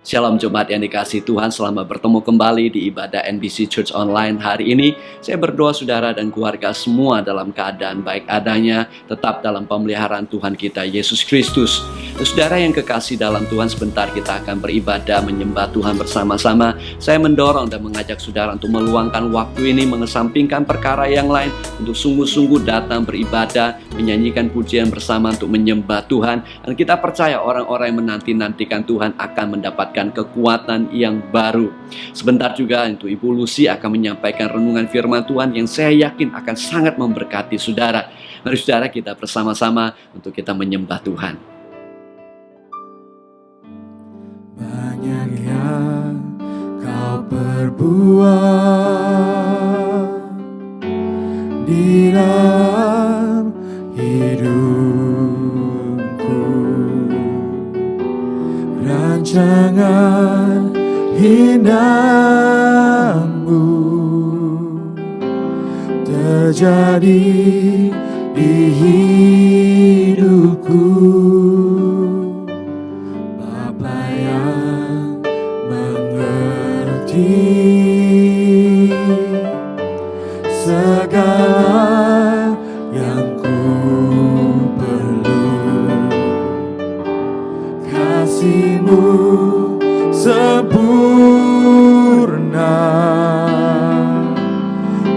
Shalom Jemaat yang dikasihi Tuhan, selamat bertemu kembali di ibadah NBC Church Online hari ini. Saya berdoa saudara dan keluarga semua dalam keadaan baik adanya, tetap dalam pemeliharaan Tuhan kita Yesus Kristus. Saudara yang kekasih dalam Tuhan, sebentar kita akan beribadah menyembah Tuhan bersama-sama. Saya mendorong dan mengajak saudara untuk meluangkan waktu ini, mengesampingkan perkara yang lain, untuk sungguh-sungguh datang beribadah, menyanyikan pujian bersama untuk menyembah Tuhan. Dan kita percaya orang-orang yang menanti-nantikan Tuhan akan mendapatkan kekuatan yang baru. Sebentar juga untuk Ibu Lucy akan menyampaikan renungan firman Tuhan yang saya yakin akan sangat memberkati saudara. Mari saudara kita bersama-sama untuk kita menyembah Tuhan. Banyak yang kau perbuat di dalam hidupku, rancangan indahmu terjadi di hidupku. Bapa yang mengerti segala yang ku perlu, kasih-Mu sempurna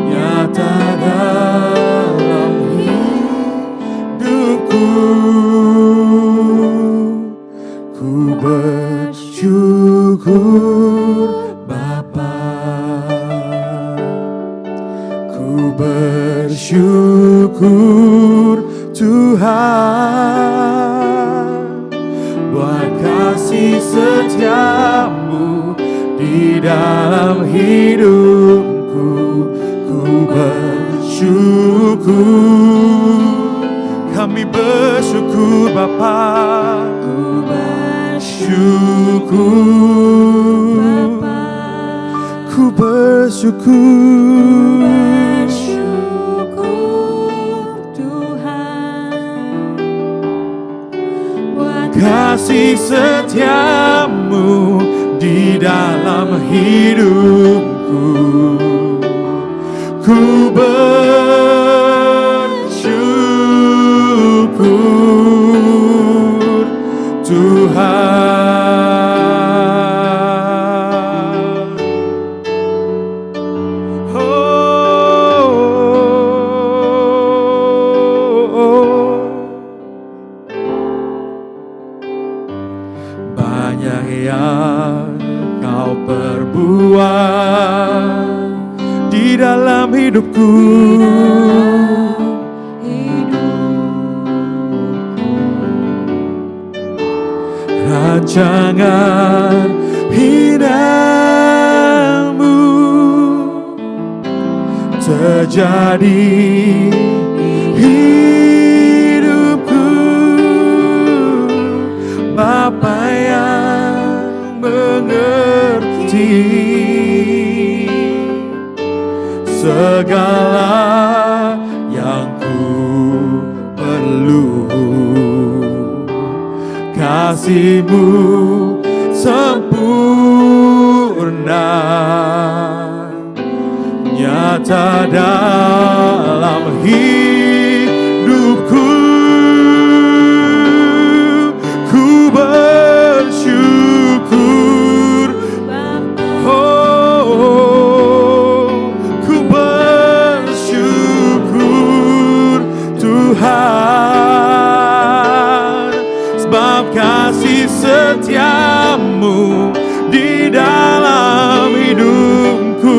nyata dalam hidupku. Ku bersyukur Bapa, ku bersyukur Tuhan, buat kasih setiamu di dalam hidupku. Ku bersyukur, kami bersyukur Bapa, ku bersyukur Bapa, ku bersyukur Tuhan, buat kasih setiamu di dalam hidupku. Ku bersyukur Tuhan. Banyak yang kau perbuat di dalam hidupku, rancangan indahmu terjadi hidupku. Bapa yang mengerti segala yang ku perlu, kasih-Mu sempurna nyata dalam hidupku. Ku bersyukur, ku bersyukur Tuhan, sebab kasih setiamu di dalam hidupku.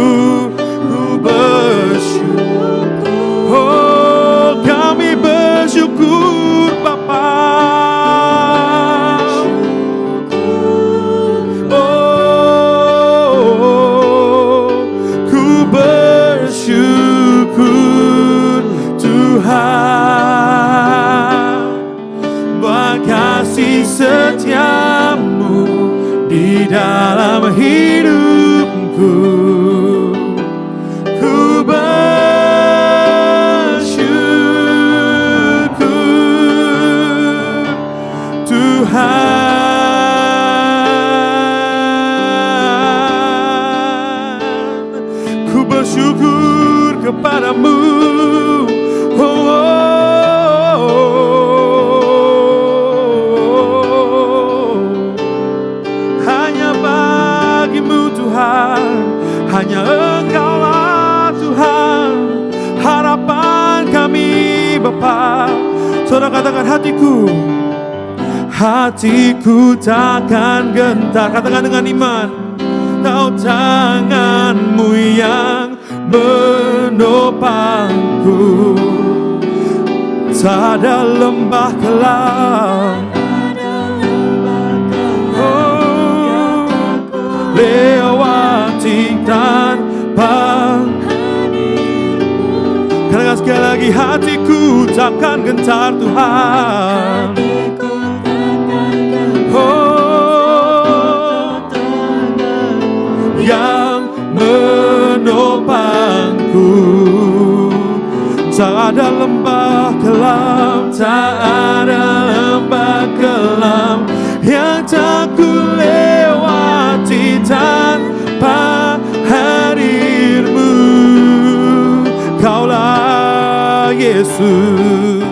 Ku bersyukur, kami bersyukur Bapa, ku bersyukur Tuhan, buat kasih setiamu di dalam hidupku. Ku bersyukur Tuhan. hatiku, hatiku takkan gentar. Katakan dengan iman. Tahu tanganmu yang menopangku, tak ada lembah kelam, oh, lewati tanpa. Katakan sekali lagi, hatiku takkan gentar Tuhan. Oh, yang menopangku, tak ada lembah kelam, tak ada lembah kelam yang tak ku lewati tanpa hadirmu. Kaulah Yesus,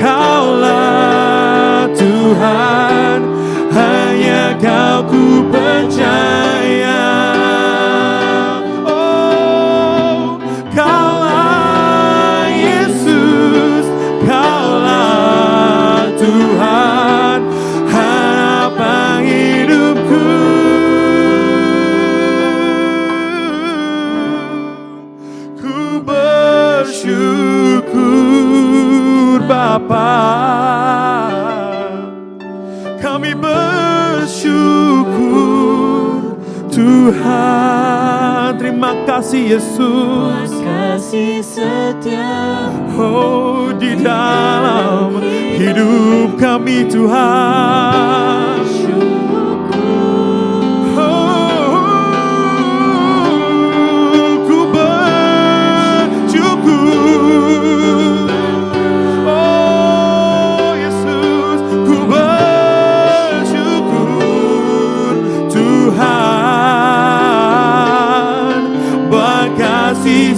Kaulah Tuhan, hanya Kau ku percaya. Oh, Kaulah Yesus, Kaulah Tuhan, harapan hidupku. Ku bersyukur Bapa, kami bersyukur Tuhan. Terima kasih Yesus, kasih setia oh, di dalam hidup kami Tuhan.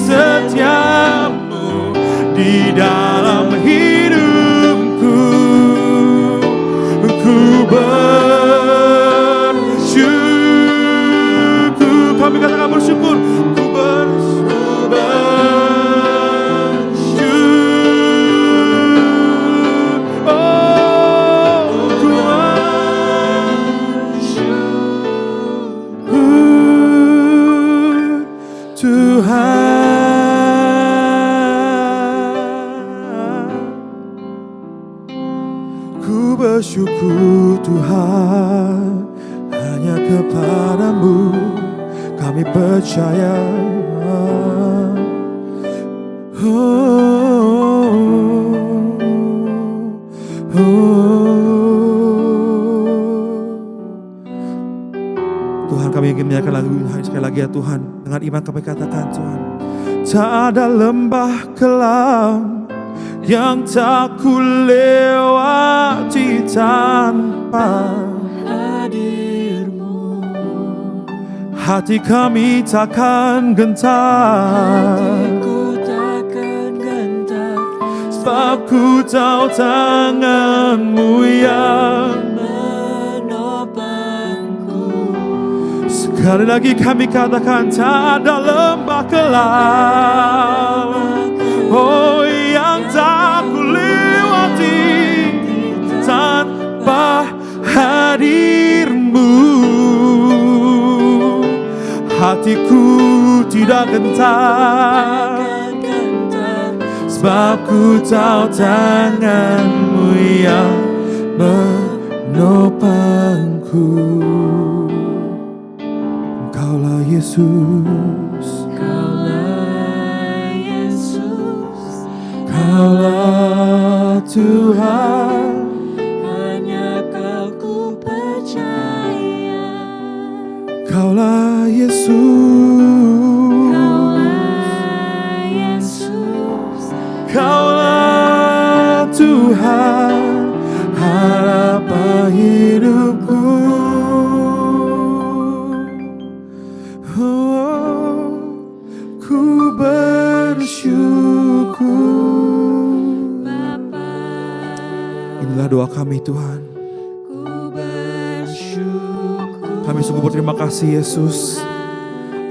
Setiamu di dalam hidupku, ku bersyukur. Kami katakan bersyukur. Ku bersyukur. Oh, ku bersyukur Tuhan. Ku bersyukur Tuhan, hanya kepadamu kami percaya. Tuhan, kami ingin menyanyikan lagu sekali lagi ya Tuhan. Dengan iman kami katakan Tuhan, tak ada lembah kelam yang tak ku lewati tanpa hadirmu. Hati kami takkan gentar, Hatiku takkan gentar, sebab ku tahu tanganmu yang menopangku. sekali lagi kami katakan, tak ada lembah kelam, oh, yang tak ku lewati tanpa hadirmu. Hatiku tidak gentar, sebab ku tahu tanganmu yang menopangku. Engkaulah Yesus, Kaulah Tuhan, hanya Kau ku percaya. Kaulah Yesus, Kaulah Tuhan, harapan hidupku. Oh, ku bersyukur. Inilah doa kami Tuhan. Kami sungguh berterima kasih Yesus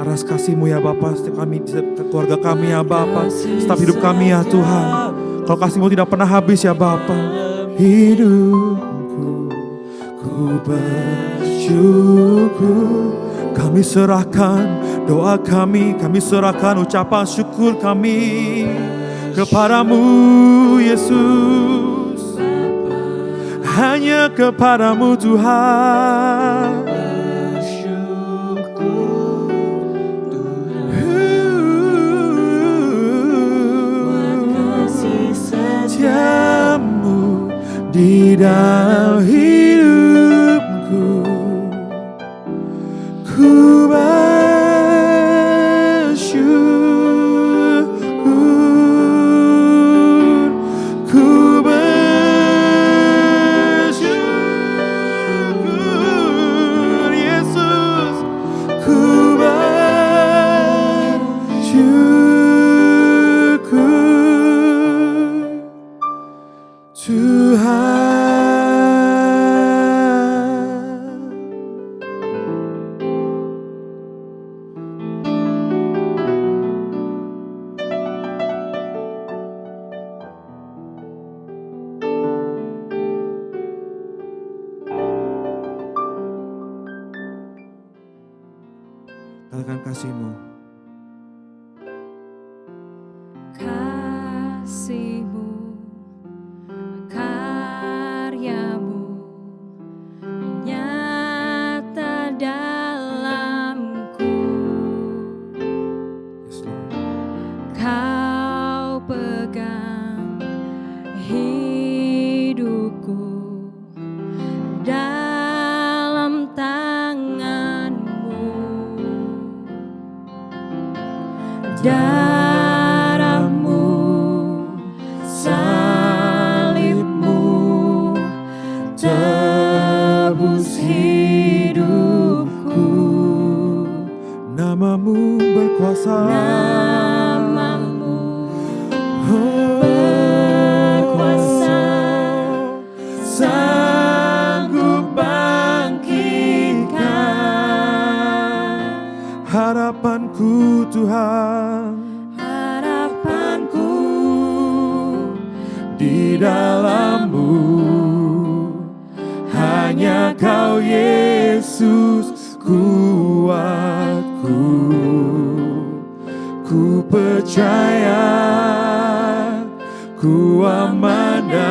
atas kasih-Mu ya Bapa, setiap kami, setiap keluarga kami ya Bapa, setiap hidup kami ya Tuhan. Kalau kasih-Mu tidak pernah habis ya Bapa. Hidupku ku bersyukur, kami serahkan doa kami serahkan ucapan syukur kami kepadamu Yesus. Hanya kepadamu Tuhan. Setiamu di dalam hidupku, ku bersyukur, ku bersyukur Yesus, ku bersyukur Tuhan. Katakan kasih-Mu. Kasih-Mu, karya-Mu nyata dalamku. Yes, Lord. Kau pegang hidupku dalam tangan-Mu. Darah-Mu, salib-Mu tebus hidupku. Nama-Mu berkuasa. Nama-Mu Oh, berkuasa, sanggup bangkitkan harapanku Tuhan. harapanku Di dalam-Mu hanya Kau Yesus kuatku. Ku percaya, ku aman dalam-Mu.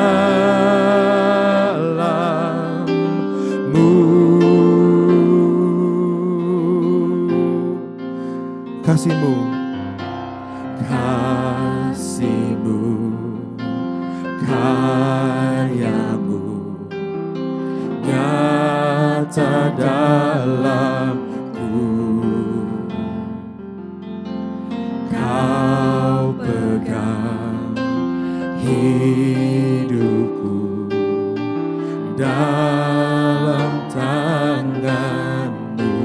Kasih-Mu, kasih-Mu, karya-Mu nyata dalamku. Kau pegang hidupku dalam tangan-Mu.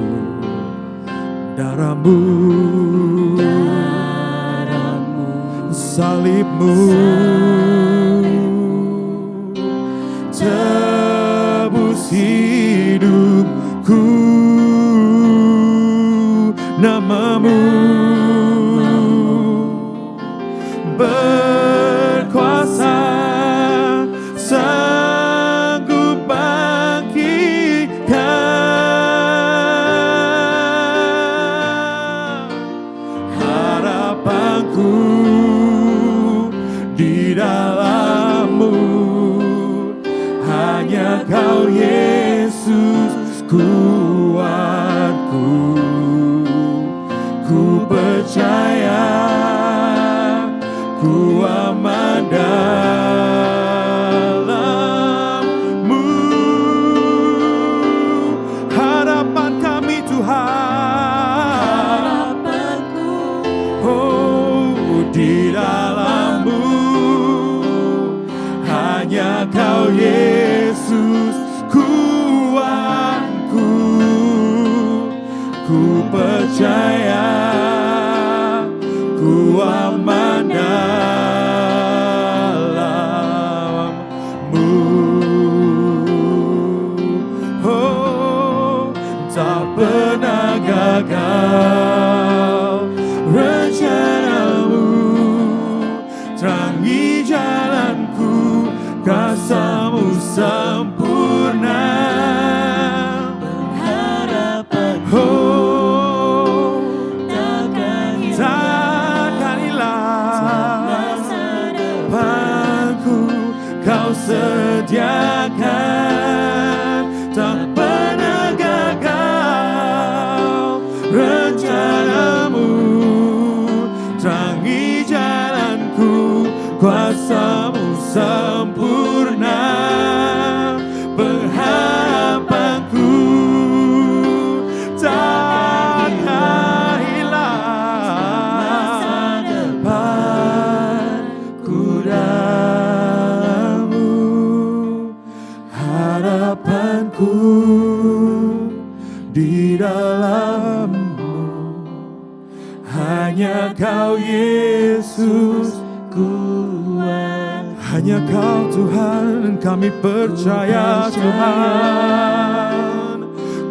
Darah-Mu, salib-Mu tebus hidupku. Nama-Mu berkuasa, sanggup bangkitkan harapanku. Di dalam-Mu hanya Kau Yesus kuatku. Ku percaya, ku aman dalam-Mu. Harapan kami Tuhan. harapanku Oh, di dalam-Mu hanya Kau Yesus kuatku. Ku percaya, ku aman dalam-Mu. Oh, tak pernah gagal. sediakan, tak pernah gagal rencanamu. Terangi jalanku, kuasa-Mu sempurna, pengharapanku takkan hilang. Harapanku dalam-Mu, harapanku di dalam-Mu. Hanya Kau Yesus kuat, hanya Kau Tuhan, kami percaya Tuhan.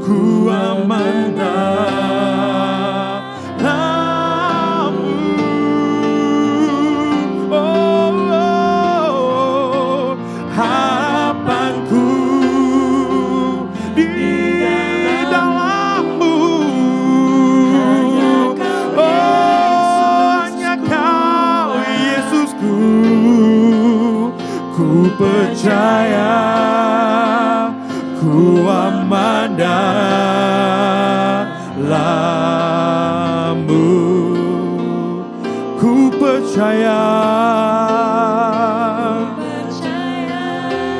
Ku aman dalam-Mu. Oh, oh, harapanku di dalam-Mu. Oh, hanya Kau Yesusku, ku percaya, ku aman dalam-Mu. Ku percaya,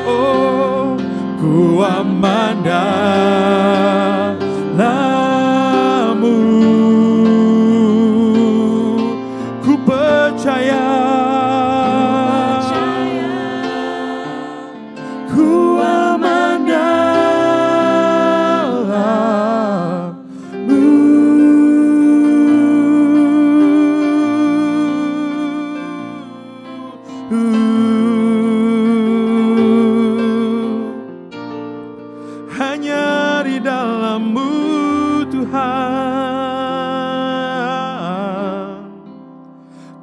oh, ku aman dalam-Mu. Ku percaya, ku aman dalam-Mu. Hanya di dalam-Mu Tuhan,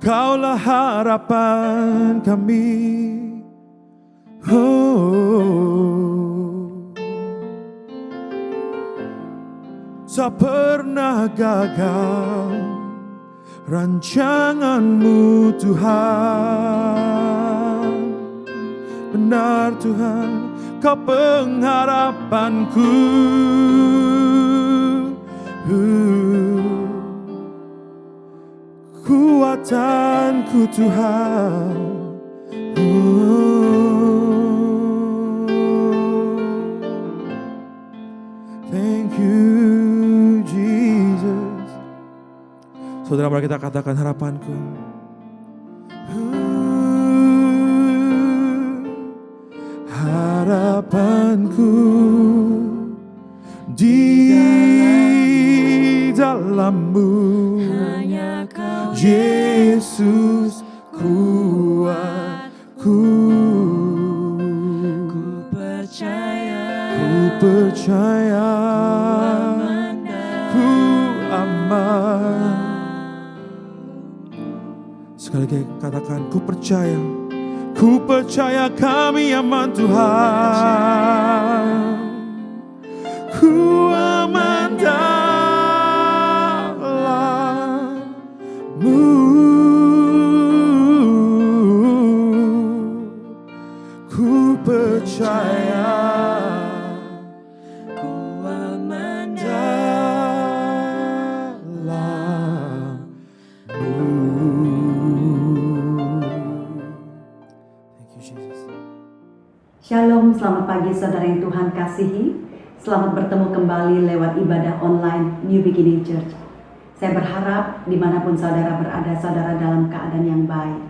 Kaulah harapan kami. Oh, tak pernah gagal rancangan-Mu Tuhan. Benar Tuhan, Kau pengharapanku. Kuatanku Tuhan. Thank you Jesus. Saudara, mari kita katakan harapanku. Harapanku di dalam-Mu, hanya Kau Yesus kuatku. ku percaya, Ku percaya, ku aman. Sekali lagi katakan, ku percaya. Ku percaya kami aman Tuhan. Ku aman dalam-Mu. Ku percaya, ku aman Shalom, selamat pagi saudara yang Tuhan kasihi. Selamat bertemu kembali lewat ibadah online New Beginning Church. Saya berharap dimanapun saudara berada, saudara dalam keadaan yang baik.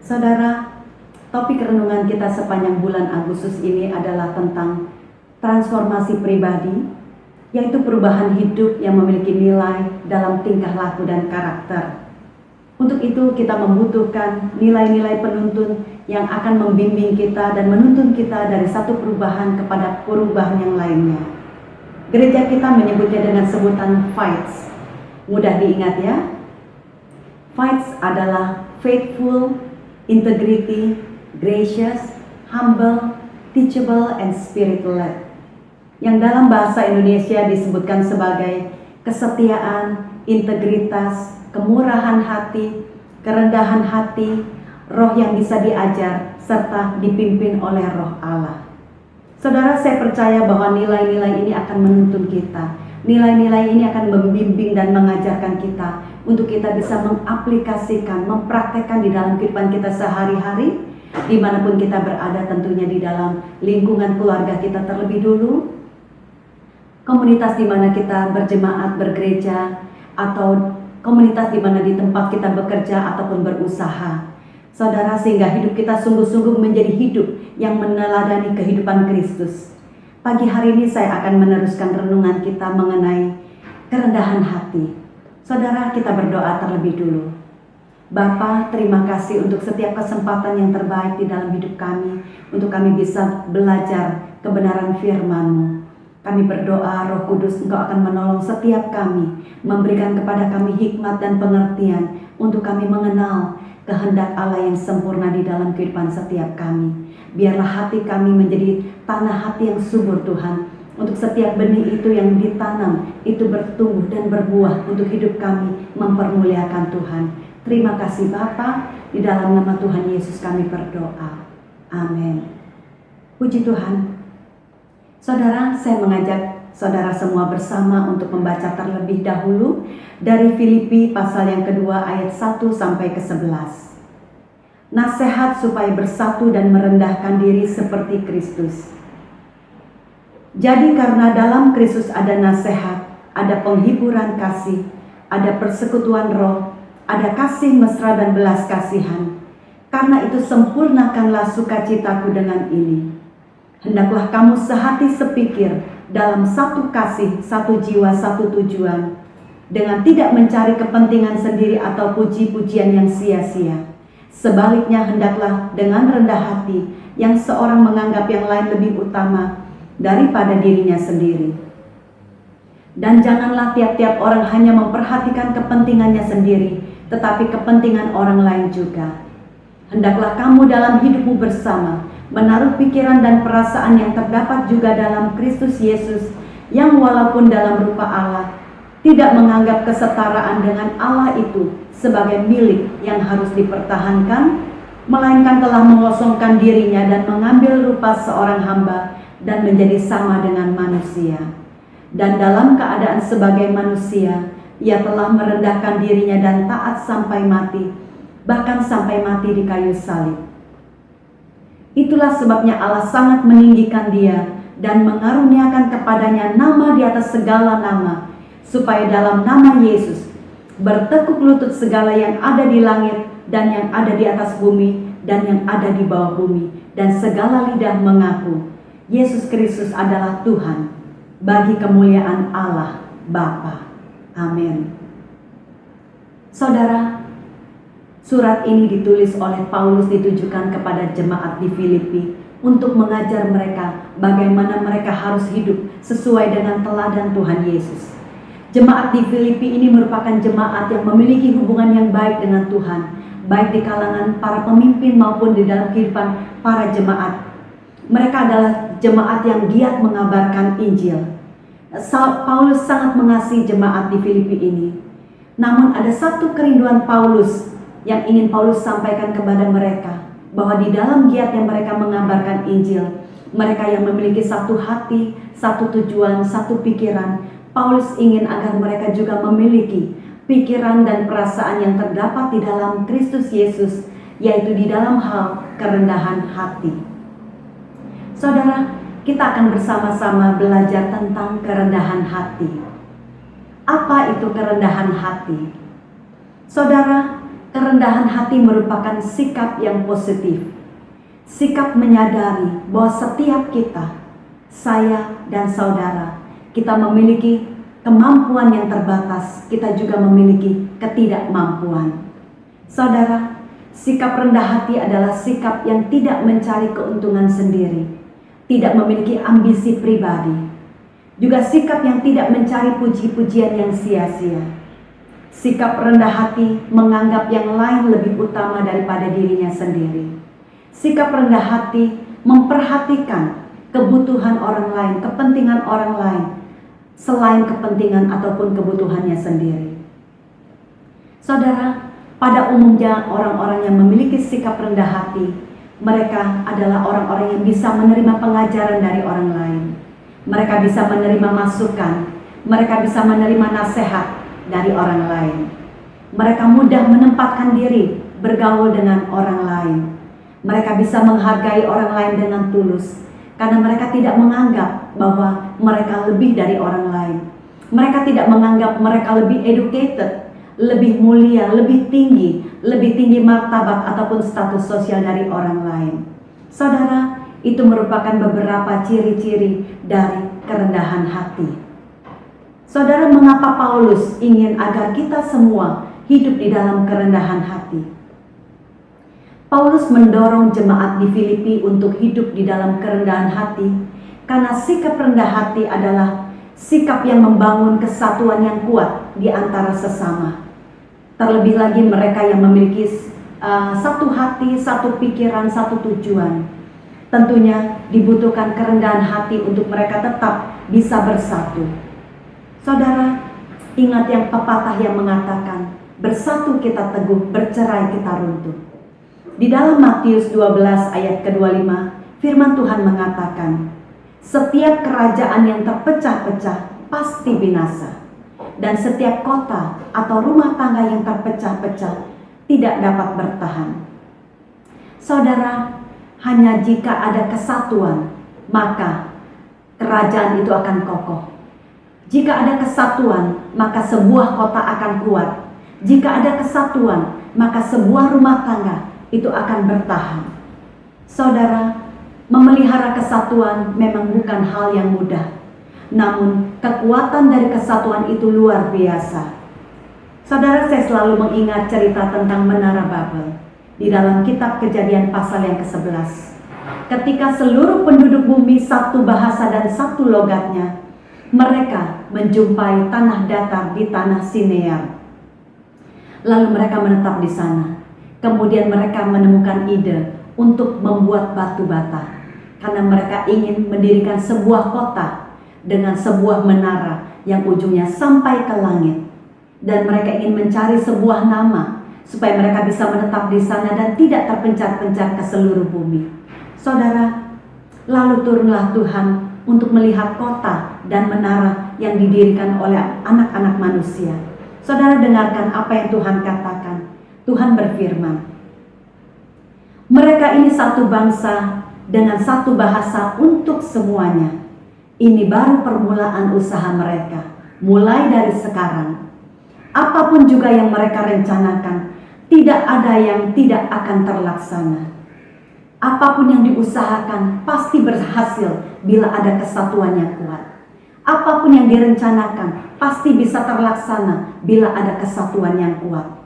Saudara, topik renungan kita sepanjang bulan Agustus ini adalah tentang transformasi pribadi, yaitu perubahan hidup yang memiliki nilai dalam tingkah laku dan karakter. Untuk itu kita membutuhkan nilai-nilai penuntun yang akan membimbing kita dan menuntun kita dari satu perubahan kepada perubahan yang lainnya. Gereja kita menyebutnya dengan sebutan FIGHTS. Mudah diingat ya. FIGHTS adalah faithful, integrity, gracious, humble, teachable, and spirit-led. Yang dalam bahasa Indonesia disebutkan sebagai kesetiaan, integritas, kemurahan hati, kerendahan hati, roh yang bisa diajar, serta dipimpin oleh Roh Allah. Saudara, saya percaya bahwa nilai-nilai ini akan menuntun kita. Nilai-nilai ini akan membimbing dan mengajarkan kita untuk kita bisa mengaplikasikan, mempraktekkan di dalam kehidupan kita sehari-hari, dimanapun kita berada, tentunya di dalam lingkungan keluarga kita terlebih dulu, komunitas di mana kita berjemaat, bergereja, atau komunitas di mana di tempat kita bekerja ataupun berusaha. Saudara, sehingga hidup kita sungguh-sungguh menjadi hidup yang meneladani kehidupan Kristus. Pagi hari ini saya akan meneruskan renungan kita mengenai kerendahan hati. Saudara, kita berdoa terlebih dulu. Bapa, terima kasih untuk setiap kesempatan yang terbaik di dalam hidup kami, untuk kami bisa belajar kebenaran firman-Mu. Kami berdoa, Roh Kudus, Engkau akan menolong setiap kami, memberikan kepada kami hikmat dan pengertian untuk kami mengenal kehendak Allah yang sempurna di dalam kehidupan setiap kami. Biarlah hati kami menjadi tanah hati yang subur, Tuhan. Untuk setiap benih itu yang ditanam, itu bertumbuh dan berbuah untuk hidup kami, mempermuliakan Tuhan. Terima kasih Bapa, di dalam nama Tuhan Yesus kami berdoa. Amin. Puji Tuhan. Saudara, saya mengajak saudara semua bersama untuk membaca terlebih dahulu dari Filipi pasal yang kedua ayat 1 sampai ke 11. Nasihat supaya bersatu dan merendahkan diri seperti Kristus. Jadi karena dalam Kristus ada nasihat, ada penghiburan kasih, ada persekutuan roh, ada kasih mesra dan belas kasihan. Karena itu sempurnakanlah sukacitaku dengan ini. Hendaklah kamu sehati sepikir dalam satu kasih, satu jiwa, satu tujuan, dengan tidak mencari kepentingan sendiri atau puji-pujian yang sia-sia. Sebaliknya hendaklah dengan rendah hati yang seorang menganggap yang lain lebih utama daripada dirinya sendiri. Dan janganlah tiap-tiap orang hanya memperhatikan kepentingannya sendiri, tetapi kepentingan orang lain juga. Hendaklah kamu dalam hidupmu bersama menaruh pikiran dan perasaan yang terdapat juga dalam Kristus Yesus, yang walaupun dalam rupa Allah, tidak menganggap kesetaraan dengan Allah itu sebagai milik yang harus dipertahankan, melainkan telah mengosongkan dirinya dan mengambil rupa seorang hamba dan menjadi sama dengan manusia. Dan dalam keadaan sebagai manusia, ia telah merendahkan dirinya dan taat sampai mati, bahkan sampai mati di kayu salib. Itulah sebabnya Allah sangat meninggikan dia dan mengaruniakan kepadanya nama di atas segala nama, supaya dalam nama Yesus bertekuk lutut segala yang ada di langit dan yang ada di atas bumi dan yang ada di bawah bumi, dan segala lidah mengaku Yesus Kristus adalah Tuhan, bagi kemuliaan Allah Bapa. Amin. Saudara, surat ini ditulis oleh Paulus ditujukan kepada jemaat di Filipi untuk mengajar mereka bagaimana mereka harus hidup sesuai dengan teladan Tuhan Yesus. Jemaat di Filipi ini merupakan jemaat yang memiliki hubungan yang baik dengan Tuhan, baik di kalangan para pemimpin maupun di dalam kehidupan para jemaat. Mereka adalah jemaat yang giat mengabarkan Injil. Paulus sangat mengasihi jemaat di Filipi ini. Namun ada satu kerinduan Paulus yang ingin Paulus sampaikan kepada mereka, bahwa di dalam giatnya mereka mengabarkan Injil, mereka yang memiliki satu hati, satu tujuan, satu pikiran, Paulus ingin agar mereka juga memiliki pikiran dan perasaan yang terdapat di dalam Kristus Yesus, yaitu di dalam hal kerendahan hati. Saudara, kita akan bersama-sama belajar tentang kerendahan hati. Apa itu kerendahan hati? Saudara, kerendahan hati merupakan sikap yang positif. Sikap menyadari bahwa setiap kita, saya dan saudara, kita memiliki kemampuan yang terbatas, kita juga memiliki ketidakmampuan. Saudara, sikap rendah hati adalah sikap yang tidak mencari keuntungan sendiri, tidak memiliki ambisi pribadi, juga sikap yang tidak mencari puji-pujian yang sia-sia. Sikap rendah hati menganggap yang lain lebih utama daripada dirinya sendiri. Sikap rendah hati memperhatikan kebutuhan orang lain, kepentingan orang lain, selain kepentingan ataupun kebutuhannya sendiri. Saudara, pada umumnya orang-orang yang memiliki sikap rendah hati, Mereka adalah orang-orang yang bisa menerima pengajaran dari orang lain. Mereka bisa menerima masukan. Mereka bisa menerima nasihat dari orang lain. Mereka mudah menempatkan diri bergaul dengan orang lain. Mereka bisa menghargai orang lain dengan tulus karena mereka tidak menganggap bahwa mereka lebih dari orang lain. Mereka tidak menganggap mereka lebih educated, lebih mulia, lebih tinggi martabat ataupun status sosial dari orang lain. Saudara, itu merupakan beberapa ciri-ciri dari kerendahan hati. Saudara, mengapa Paulus ingin agar kita semua hidup di dalam kerendahan hati? Paulus mendorong jemaat di Filipi untuk hidup di dalam kerendahan hati karena sikap rendah hati adalah sikap yang membangun kesatuan yang kuat di antara sesama. Terlebih lagi mereka yang memiliki satu hati, satu pikiran, satu tujuan. Tentunya dibutuhkan kerendahan hati untuk mereka tetap bisa bersatu. Saudara, ingat yang pepatah yang mengatakan, bersatu kita teguh, bercerai kita runtuh. Di dalam Matius 12 ayat ke-25, firman Tuhan mengatakan, setiap kerajaan yang terpecah-pecah pasti binasa, dan setiap kota atau rumah tangga yang terpecah-pecah tidak dapat bertahan. Saudara, hanya jika ada kesatuan, maka kerajaan itu akan kokoh. Jika ada kesatuan, maka sebuah kota akan kuat. Jika ada kesatuan, maka sebuah rumah tangga itu akan bertahan. Saudara, memelihara kesatuan memang bukan hal yang mudah. Namun, kekuatan dari kesatuan itu luar biasa. Saudara, saya selalu mengingat cerita tentang Menara Babel di dalam kitab Kejadian pasal yang ke-11. Ketika seluruh penduduk bumi satu bahasa dan satu logatnya, mereka menjumpai tanah datar di tanah Sinear. Lalu mereka menetap di sana. Kemudian mereka menemukan ide untuk membuat batu bata, karena mereka ingin mendirikan sebuah kota dengan sebuah menara yang ujungnya sampai ke langit. Dan mereka ingin mencari sebuah nama supaya mereka bisa menetap di sana dan tidak terpencar-pencar ke seluruh bumi. Saudara, lalu turunlah Tuhan untuk melihat kota dan menara yang didirikan oleh anak-anak manusia. Saudara, dengarkan apa yang Tuhan katakan. Tuhan berfirman, mereka ini satu bangsa dengan satu bahasa untuk semuanya. Ini baru permulaan usaha mereka, mulai dari sekarang. Apapun juga yang mereka rencanakan, tidak ada yang tidak akan terlaksana. Apapun yang diusahakan pasti berhasil bila ada kesatuan yang kuat. Apapun yang direncanakan pasti bisa terlaksana bila ada kesatuan yang kuat.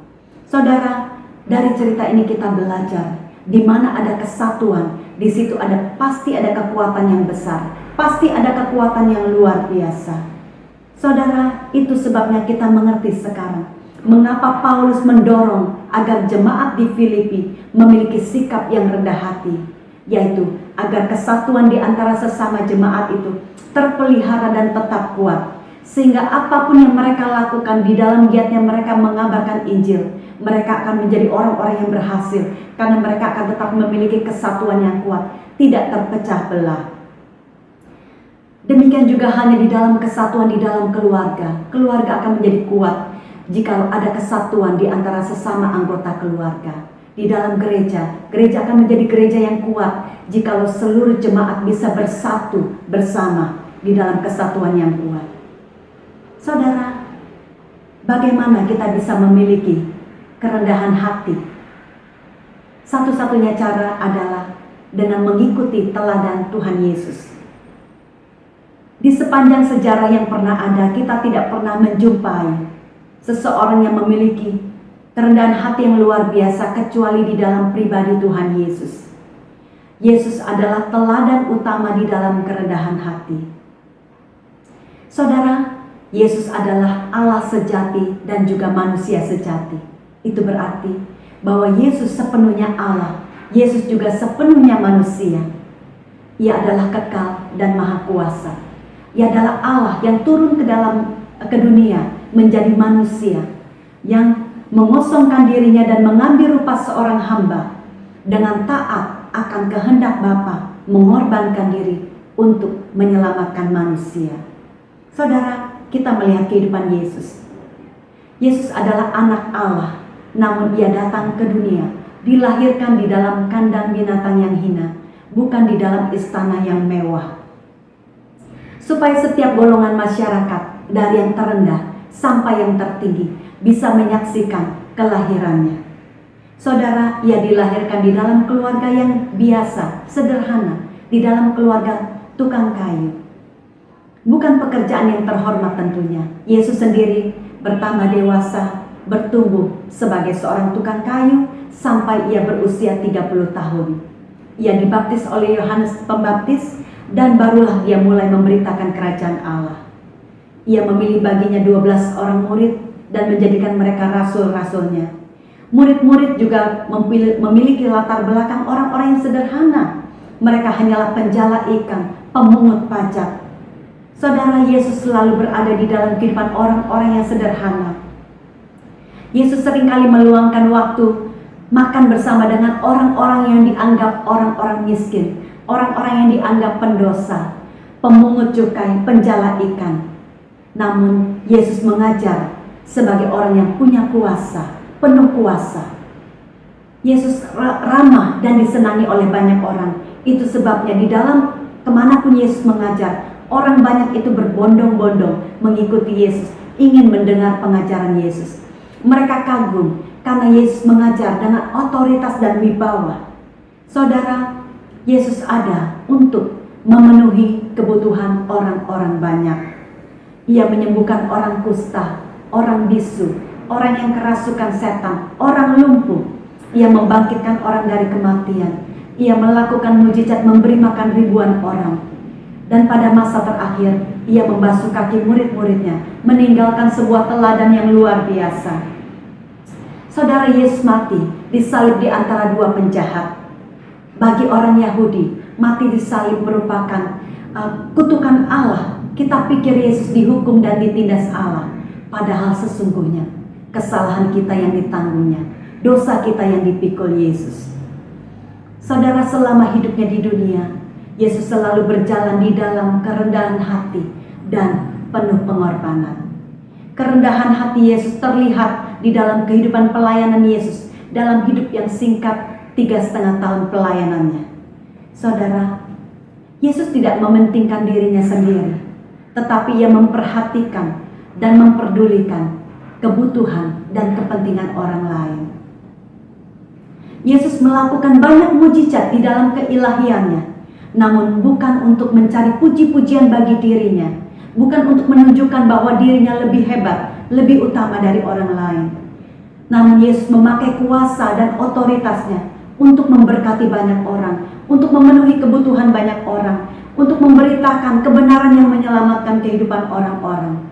Saudara, dari cerita ini kita belajar di mana ada kesatuan, di situ pasti ada kekuatan yang besar, pasti ada kekuatan yang luar biasa. Saudara, itu sebabnya kita mengerti sekarang mengapa Paulus mendorong agar jemaat di Filipi memiliki sikap yang rendah hati, yaitu agar kesatuan di antara sesama jemaat itu terpelihara dan tetap kuat, sehingga apapun yang mereka lakukan di dalam giatnya mereka mengabarkan Injil, mereka akan menjadi orang-orang yang berhasil karena mereka akan tetap memiliki kesatuan yang kuat, tidak terpecah belah. Demikian juga hanya di dalam kesatuan di dalam keluarga. Keluarga akan menjadi kuat jika ada kesatuan di antara sesama anggota keluarga. Di dalam gereja, gereja akan menjadi gereja yang kuat jika seluruh jemaat bisa bersatu bersama di dalam kesatuan yang kuat. Saudara, bagaimana kita bisa memiliki kerendahan hati? Satu-satunya cara adalah dengan mengikuti teladan Tuhan Yesus. Di sepanjang sejarah yang pernah ada, kita tidak pernah menjumpai seseorang yang memiliki kerendahan hati yang luar biasa kecuali di dalam pribadi Tuhan Yesus. Yesus adalah teladan utama di dalam kerendahan hati. Saudara, Yesus adalah Allah sejati dan juga manusia sejati. Itu berarti bahwa Yesus sepenuhnya Allah, Yesus juga sepenuhnya manusia. Ia adalah kekal dan maha kuasa. Ia adalah Allah yang turun ke dunia menjadi manusia, yang mengosongkan dirinya dan mengambil rupa seorang hamba dengan taat akan kehendak Bapa mengorbankan diri untuk menyelamatkan manusia. Saudara, kita melihat kehidupan Yesus. Yesus adalah anak Allah, namun ia datang ke dunia, dilahirkan di dalam kandang binatang yang hina, bukan di dalam istana yang mewah. Supaya setiap golongan masyarakat, dari yang terendah sampai yang tertinggi, bisa menyaksikan kelahirannya. Saudara, ia dilahirkan di dalam keluarga yang biasa, sederhana, di dalam keluarga tukang kayu. Bukan pekerjaan yang terhormat tentunya. Yesus sendiri bertambah dewasa, bertumbuh sebagai seorang tukang kayu sampai ia berusia 30 tahun. Ia dibaptis oleh Yohanes Pembaptis dan barulah dia mulai memberitakan kerajaan Allah. Ia memilih baginya 12 orang murid dan menjadikan mereka rasul-rasulnya. Murid-murid juga memiliki latar belakang orang-orang yang sederhana. Mereka hanyalah penjala ikan, pemungut pajak. Saudara, Yesus selalu berada di dalam kehidupan orang-orang yang sederhana. Yesus seringkali meluangkan waktu makan bersama dengan orang-orang yang dianggap orang-orang miskin, orang-orang yang dianggap pendosa, pemungut cukai, penjala ikan. Namun Yesus mengajar sebagai orang yang punya kuasa, penuh kuasa. Yesus ramah dan disenangi oleh banyak orang. Itu sebabnya di dalam kemanapun Yesus mengajar, orang banyak itu berbondong-bondong mengikuti Yesus, ingin mendengar pengajaran Yesus. Mereka kagum karena Yesus mengajar dengan otoritas dan wibawa. Saudara, Yesus ada untuk memenuhi kebutuhan orang-orang banyak. Ia menyembuhkan orang kusta, orang bisu, orang yang kerasukan setan, orang lumpuh. Ia membangkitkan orang dari kematian. Ia melakukan mujizat memberi makan ribuan orang. Dan pada masa terakhir, ia membasuh kaki murid-muridnya, meninggalkan sebuah teladan yang luar biasa. Saudara, Yesus mati, disalib di antara dua penjahat. Bagi orang Yahudi, mati disalib merupakan kutukan Allah. Kita pikir Yesus dihukum dan ditindas Allah. Padahal sesungguhnya, kesalahan kita yang ditanggungnya, dosa kita yang dipikul Yesus. Saudara, selama hidupnya di dunia, Yesus selalu berjalan di dalam kerendahan hati dan penuh pengorbanan. Kerendahan hati Yesus terlihat di dalam kehidupan pelayanan Yesus dalam hidup yang singkat 3,5 tahun pelayanannya. Saudara, Yesus tidak mementingkan dirinya sendiri, tetapi ia memperhatikan dan memperdulikan kebutuhan dan kepentingan orang lain. Yesus melakukan banyak mujizat di dalam keilahiannya, namun bukan untuk mencari puji-pujian bagi dirinya, bukan untuk menunjukkan bahwa dirinya lebih hebat, lebih utama dari orang lain. Namun Yesus memakai kuasa dan otoritasnya untuk memberkati banyak orang, untuk memenuhi kebutuhan banyak orang, untuk memberitakan kebenaran yang menyelamatkan kehidupan orang-orang.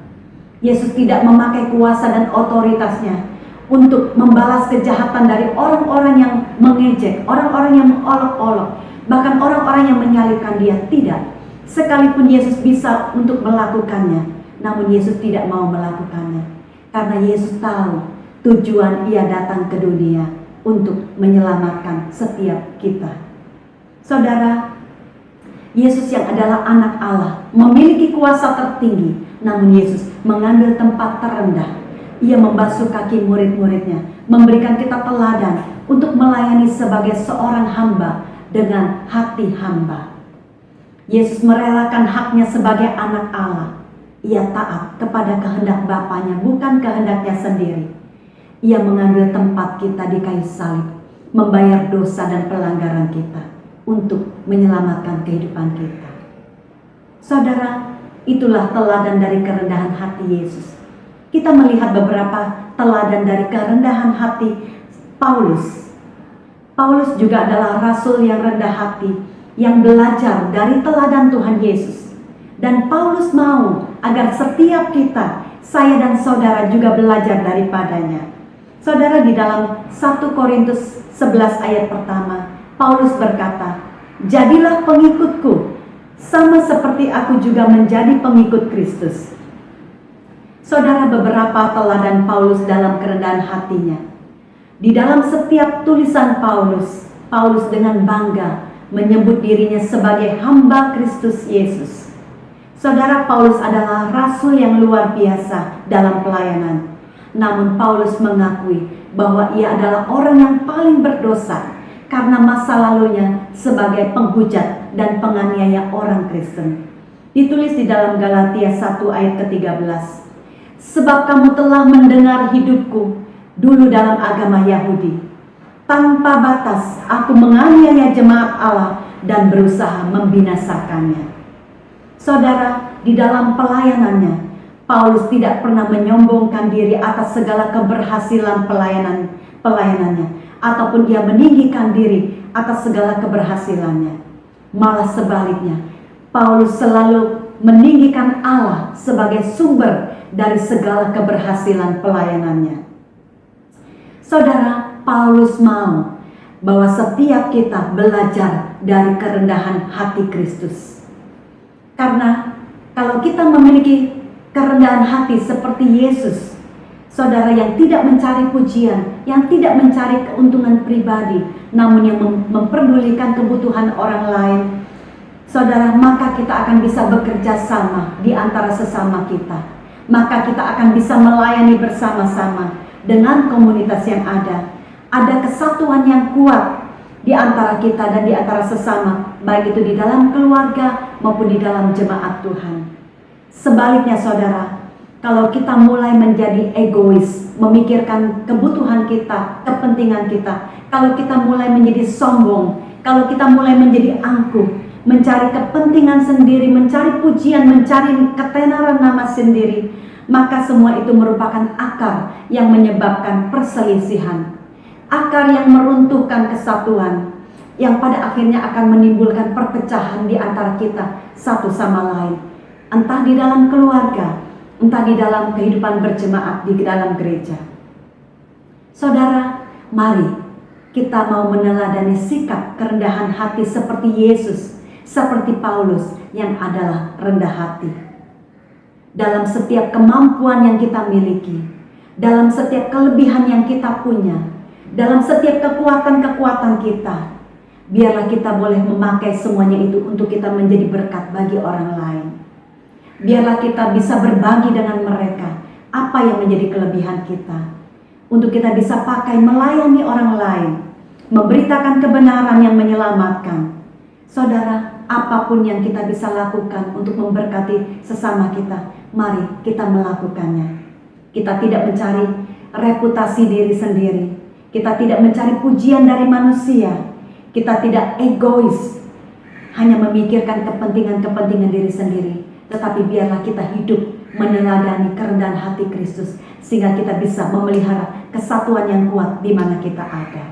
Yesus tidak memakai kuasa dan otoritasnya untuk membalas kejahatan dari orang-orang yang mengejek, orang-orang yang mengolok-olok, bahkan orang-orang yang menyalibkan dia. Tidak. Sekalipun Yesus bisa untuk melakukannya, namun Yesus tidak mau melakukannya. Karena Yesus tahu tujuan ia datang ke dunia untuk menyelamatkan setiap kita. Saudara, Yesus yang adalah anak Allah memiliki kuasa tertinggi, namun Yesus mengambil tempat terendah. Ia membasuh kaki murid-muridnya, memberikan kita teladan untuk melayani sebagai seorang hamba dengan hati hamba. Yesus merelakan haknya sebagai anak Allah. Ia taat kepada kehendak Bapanya, bukan kehendaknya sendiri. Ia mengambil tempat kita di kayu salib, membayar dosa dan pelanggaran kita untuk menyelamatkan kehidupan kita. Saudara, itulah teladan dari kerendahan hati Yesus. Kita melihat beberapa teladan dari kerendahan hati Paulus. Paulus juga adalah rasul yang rendah hati, yang belajar dari teladan Tuhan Yesus. Dan Paulus mau agar setiap kita, saya dan saudara juga belajar daripadanya. Saudara, di dalam 1 Korintus 11 ayat pertama, Paulus berkata, "Jadilah pengikutku, sama seperti aku juga menjadi pengikut Kristus." Saudara, beberapa teladan Paulus dalam kerendahan hatinya. Di dalam setiap tulisan Paulus, Paulus dengan bangga menyebut dirinya sebagai hamba Kristus Yesus. Saudara, Paulus adalah rasul yang luar biasa dalam pelayanan. Namun Paulus mengakui bahwa ia adalah orang yang paling berdosa karena masa lalunya sebagai penghujat dan penganiaya orang Kristen. Ditulis di dalam Galatia 1 ayat ke-13. Sebab kamu telah mendengar hidupku dulu dalam agama Yahudi. Tanpa batas aku menganiaya jemaat Allah dan berusaha membinasakannya. Saudara, di dalam pelayanannya, Paulus tidak pernah menyombongkan diri atas segala keberhasilan pelayanannya, ataupun dia meninggikan diri atas segala keberhasilannya. Malah sebaliknya, Paulus selalu meninggikan Allah sebagai sumber dari segala keberhasilan pelayanannya. Saudara, Paulus mau bahwa setiap kita belajar dari kerendahan hati Kristus. Karena kalau kita memiliki kerendahan hati seperti Yesus, saudara, yang tidak mencari pujian, yang tidak mencari keuntungan pribadi, namun yang memperdulikan kebutuhan orang lain, saudara, maka kita akan bisa bekerja sama di antara sesama kita. Maka kita akan bisa melayani bersama-sama dengan komunitas yang ada. Ada kesatuan yang kuat di antara kita dan di antara sesama, baik itu di dalam keluarga maupun di dalam jemaat Tuhan. Sebaliknya saudara, kalau kita mulai menjadi egois, memikirkan kebutuhan kita, kepentingan kita, kalau kita mulai menjadi sombong, kalau kita mulai menjadi angkuh, mencari kepentingan sendiri, mencari pujian, mencari ketenaran nama sendiri, maka semua itu merupakan akar yang menyebabkan perselisihan. Akar yang meruntuhkan kesatuan, yang pada akhirnya akan menimbulkan perpecahan di antara kita satu sama lain. Entah di dalam keluarga, entah di dalam kehidupan berjemaat di dalam gereja. Saudara, mari kita mau meneladani sikap kerendahan hati seperti Yesus, seperti Paulus yang adalah rendah hati. Dalam setiap kemampuan yang kita miliki, dalam setiap kelebihan yang kita punya, dalam setiap kekuatan-kekuatan kita, biarlah kita boleh memakai semuanya itu untuk kita menjadi berkat bagi orang lain. Biarlah kita bisa berbagi dengan mereka apa yang menjadi kelebihan kita, untuk kita bisa pakai melayani orang lain, memberitakan kebenaran yang menyelamatkan. Saudara, apapun yang kita bisa lakukan untuk memberkati sesama kita, mari kita melakukannya. Kita tidak mencari reputasi diri sendiri, kita tidak mencari pujian dari manusia, kita tidak egois, hanya memikirkan kepentingan-kepentingan diri sendiri. Tetapi biarlah kita hidup meneladani kerendahan hati Kristus, sehingga kita bisa memelihara kesatuan yang kuat di mana kita ada.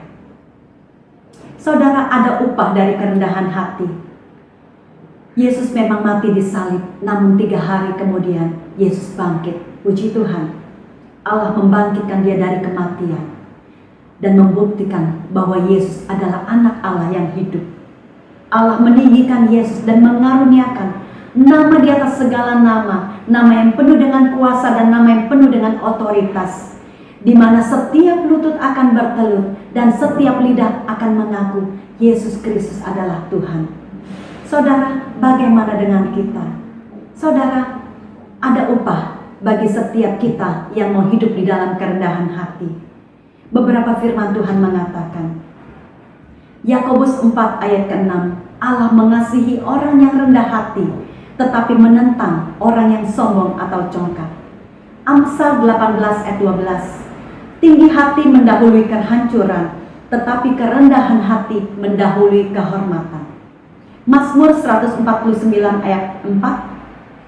Saudara, ada upah dari kerendahan hati. Yesus memang mati di salib, namun 3 hari kemudian Yesus bangkit. Puji Tuhan, Allah membangkitkan dia dari kematian dan membuktikan bahwa Yesus adalah anak Allah yang hidup. Allah meninggikan Yesus dan mengaruniakan nama di atas segala nama, nama yang penuh dengan kuasa dan nama yang penuh dengan otoritas, di mana setiap lutut akan bertelut dan setiap lidah akan mengaku Yesus Kristus adalah Tuhan. Saudara, bagaimana dengan kita? Saudara, ada upah bagi setiap kita yang mau hidup di dalam kerendahan hati. Beberapa firman Tuhan mengatakan, Yakobus 4 ayat ke-6, Allah mengasihi orang yang rendah hati, tetapi menentang orang yang sombong atau congkak. Amsal 18 ayat 12, tinggi hati mendahului kehancuran, tetapi kerendahan hati mendahului kehormatan. Mazmur 149 ayat 4,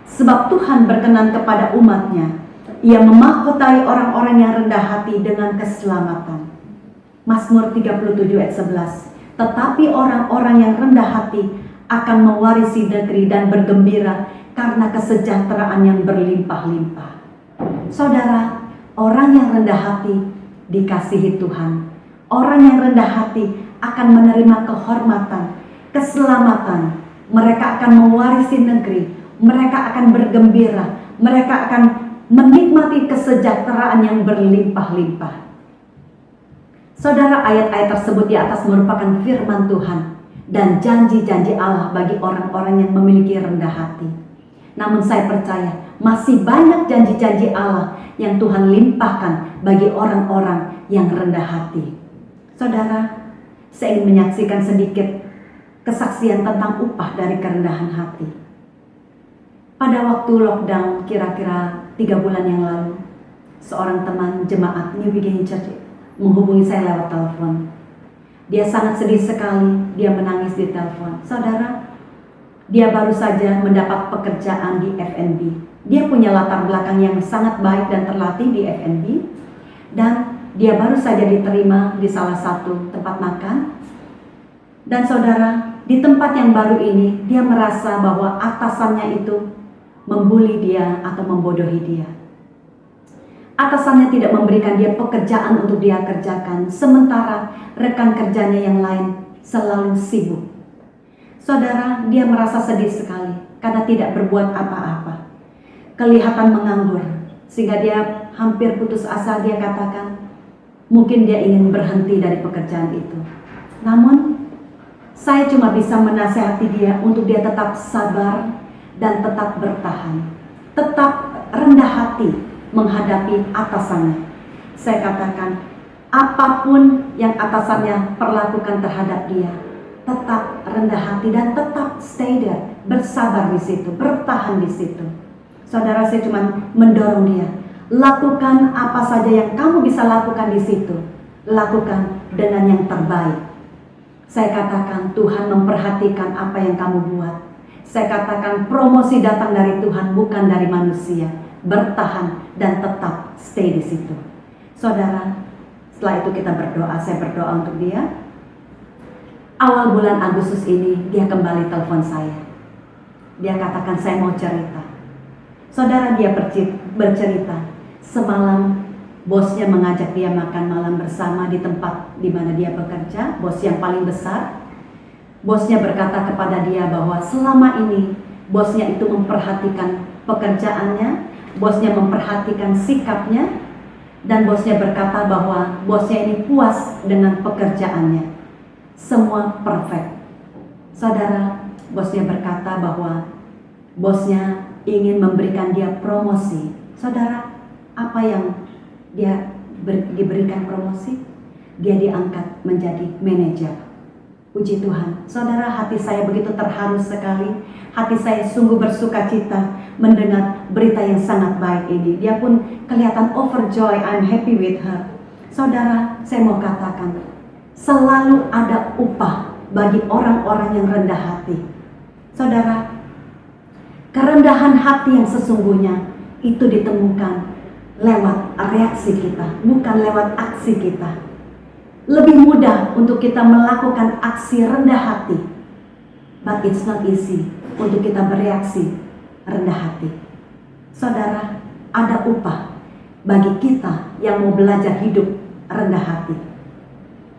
sebab Tuhan berkenan kepada umatnya, Ia memahkotai orang-orang yang rendah hati dengan keselamatan. Mazmur 37 ayat 11, tetapi orang-orang yang rendah hati akan mewarisi negeri dan bergembira karena kesejahteraan yang berlimpah-limpah. Saudara, orang yang rendah hati dikasihi Tuhan. Orang yang rendah hati akan menerima kehormatan, keselamatan. Mereka akan mewarisi negeri, mereka akan bergembira, mereka akan menikmati kesejahteraan yang berlimpah-limpah. Saudara, ayat-ayat tersebut di atas merupakan firman Tuhan dan janji-janji Allah bagi orang-orang yang memiliki rendah hati. Namun saya percaya masih banyak janji-janji Allah yang Tuhan limpahkan bagi orang-orang yang rendah hati. Saudara, saya ingin menyaksikan sedikit kesaksian tentang upah dari kerendahan hati. Pada waktu lockdown kira-kira 3 bulan yang lalu, seorang teman jemaat New Beginning Church menghubungi saya lewat telepon. Dia sangat sedih sekali, dia menangis di telepon. Saudara, dia baru saja mendapat pekerjaan di F&B. Dia punya latar belakang yang sangat baik dan terlatih di F&B. Dan dia baru saja diterima di salah satu tempat makan. Dan saudara, di tempat yang baru ini, dia merasa bahwa atasannya itu membuli dia atau membodohi dia. Atasannya tidak memberikan dia pekerjaan untuk dia kerjakan, sementara rekan kerjanya yang lain selalu sibuk. Saudara, dia merasa sedih sekali karena tidak berbuat apa-apa. Kelihatan menganggur, sehingga dia hampir putus asa. Dia katakan, mungkin dia ingin berhenti dari pekerjaan itu. Namun, saya cuma bisa menasihati dia untuk dia tetap sabar dan tetap bertahan. Tetap rendah hati menghadapi atasannya. Saya katakan, apapun yang atasannya perlakukan terhadap dia, tetap rendah hati dan tetap stay there, bersabar di situ, bertahan di situ. Saudara, saya cuma mendorong dia, lakukan apa saja yang kamu bisa lakukan di situ, lakukan dengan yang terbaik. Saya katakan, Tuhan memperhatikan apa yang kamu buat. Saya katakan, promosi datang dari Tuhan, bukan dari manusia. Bertahan dan tetap stay di situ. Saudara, setelah itu kita berdoa. Saya berdoa untuk dia. Awal bulan Agustus ini dia kembali telepon saya. Dia katakan, saya mau cerita. Saudara, dia bercerita, semalam bosnya mengajak dia makan malam bersama di tempat di mana dia bekerja, bos yang paling besar. Bosnya berkata kepada dia bahwa selama ini bosnya itu memperhatikan pekerjaannya, bosnya memperhatikan sikapnya, dan bosnya berkata bahwa bosnya ini puas dengan pekerjaannya. Semua perfect. Saudara, bosnya berkata bahwa bosnya ingin memberikan dia promosi. Saudara, apa yang dia diberikan promosi? Dia diangkat menjadi manajer. Puji Tuhan. Saudara, hati saya begitu terharu sekali. Hati saya sungguh bersuka cita mendengar berita yang sangat baik ini. Dia pun kelihatan overjoyed. I'm happy with her. Saudara, saya mau katakan, selalu ada upah bagi orang-orang yang rendah hati. Saudara, kerendahan hati yang sesungguhnya itu ditemukan lewat reaksi kita, bukan lewat aksi kita. Lebih mudah untuk kita melakukan aksi rendah hati, but it's not easy untuk kita bereaksi rendah hati. Saudara, ada upah bagi kita yang mau belajar hidup rendah hati.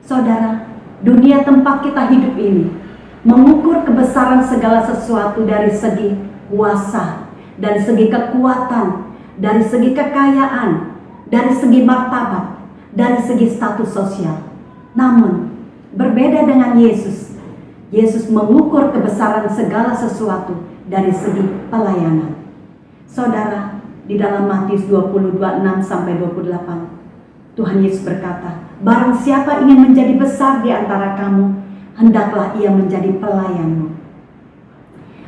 Saudara, dunia tempat kita hidup ini mengukur kebesaran segala sesuatu dari segi kuasa, dari segi kekuatan, dari segi kekayaan, dari segi martabat, dari segi status sosial. Namun, berbeda dengan Yesus. Yesus mengukur kebesaran segala sesuatu dari segi pelayanan. Saudara, di dalam Matius 20:26-28, Tuhan Yesus berkata, barang siapa ingin menjadi besar di antara kamu, hendaklah ia menjadi pelayanmu.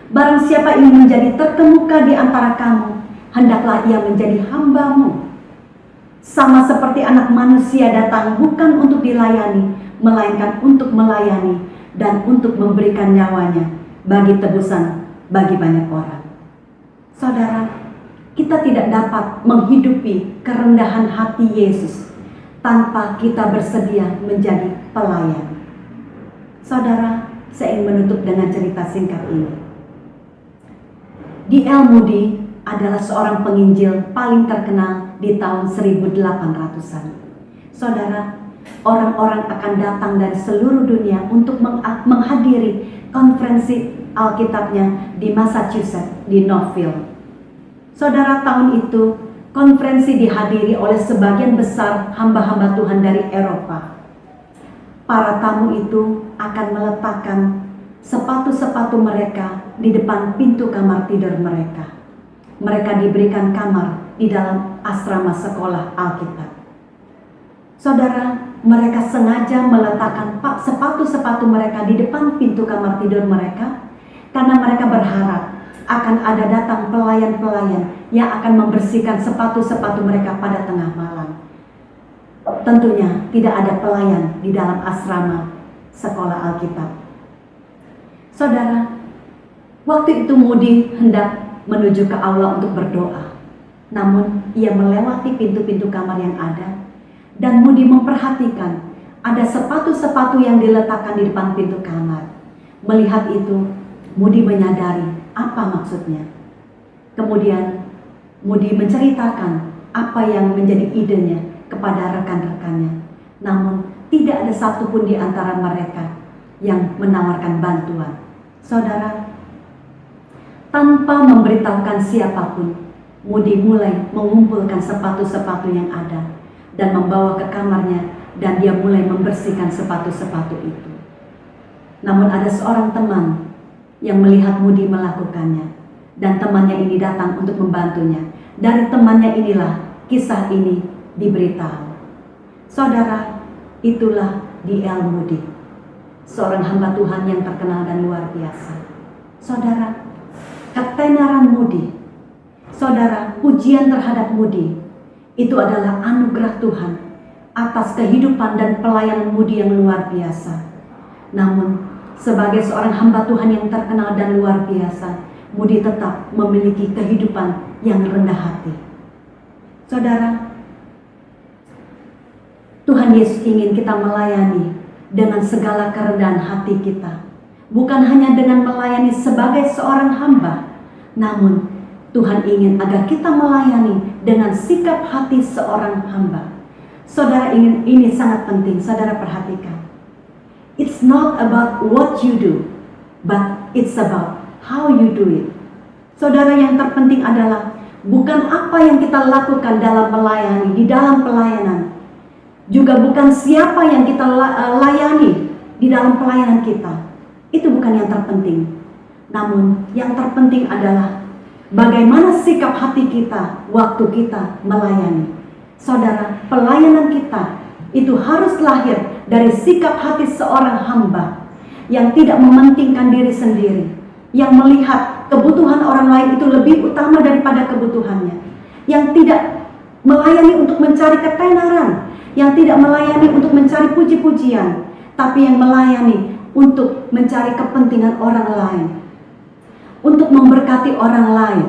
Barang siapa ingin menjadi terkemuka di antara kamu, hendaklah ia menjadi hambamu. Sama seperti anak manusia datang bukan untuk dilayani, melainkan untuk melayani dan untuk memberikan nyawanya bagi tebusan bagi banyak orang. Saudara, kita tidak dapat menghidupi kerendahan hati Yesus tanpa kita bersedia menjadi pelayan. Saudara, saya ingin menutup dengan cerita singkat ini. D.L. Moody adalah seorang penginjil paling terkenal di tahun 1800-an. Saudara, orang-orang akan datang dari seluruh dunia untuk menghadiri konferensi Alkitabnya di Massachusetts, di Northfield. Saudara, tahun itu konferensi dihadiri oleh sebagian besar hamba-hamba Tuhan dari Eropa. para tamu itu akan meletakkan sepatu-sepatu mereka di depan pintu kamar tidur mereka. Mereka diberikan kamar di dalam asrama sekolah Alkitab. Saudara, mereka sengaja meletakkan sepatu-sepatu mereka di depan pintu kamar tidur mereka karena mereka berharap akan ada datang pelayan-pelayan yang akan membersihkan sepatu-sepatu mereka pada tengah malam. Tentunya tidak ada pelayan di dalam asrama sekolah Alkitab. Saudara, waktu itu Moody hendak menuju ke aula untuk berdoa. Namun ia melewati pintu-pintu kamar yang ada dan Moody memperhatikan ada sepatu-sepatu yang diletakkan di depan pintu kamar. Melihat itu, Moody menyadari apa maksudnya. Kemudian Moody menceritakan apa yang menjadi idenya kepada rekan-rekannya. Namun tidak ada satupun di antara mereka yang menawarkan bantuan. Saudara, tanpa memberitahukan siapapun, Moody mulai mengumpulkan sepatu-sepatu yang ada dan membawa ke kamarnya, dan dia mulai membersihkan sepatu-sepatu itu. Namun ada seorang teman yang melihat Moody melakukannya, dan temannya ini datang untuk membantunya. Dari temannya inilah kisah ini diberitahu. Saudara, itulah D.L. Moody, seorang hamba Tuhan yang terkenal dan luar biasa. Saudara, ketenaran Moody, saudara, pujian terhadap Moody itu adalah anugerah Tuhan atas kehidupan dan pelayanan Moody yang luar biasa. Namun sebagai seorang hamba Tuhan yang terkenal dan luar biasa, Moody tetap memiliki kehidupan yang rendah hati. Saudara, Tuhan Yesus ingin kita melayani dengan segala kerendahan hati kita. Bukan hanya dengan melayani sebagai seorang hamba, namun Tuhan ingin agar kita melayani dengan sikap hati seorang hamba. Saudara, ini sangat penting, saudara perhatikan. It's not about what you do, but it's about how you do it. Saudara, yang terpenting adalah bukan apa yang kita lakukan dalam melayani, di dalam pelayanan. Juga bukan siapa yang kita layani di dalam pelayanan kita. Itu bukan yang terpenting. Namun yang terpenting adalah bagaimana sikap hati kita waktu kita melayani. Saudara, pelayanan kita itu harus lahir dari sikap hati seorang hamba yang tidak mementingkan diri sendiri, yang melihat kebutuhan orang lain itu lebih utama daripada kebutuhannya, yang tidak melayani untuk mencari ketenaran, yang tidak melayani untuk mencari puji-pujian, tapi yang melayani untuk mencari kepentingan orang lain, untuk memberkati orang lain,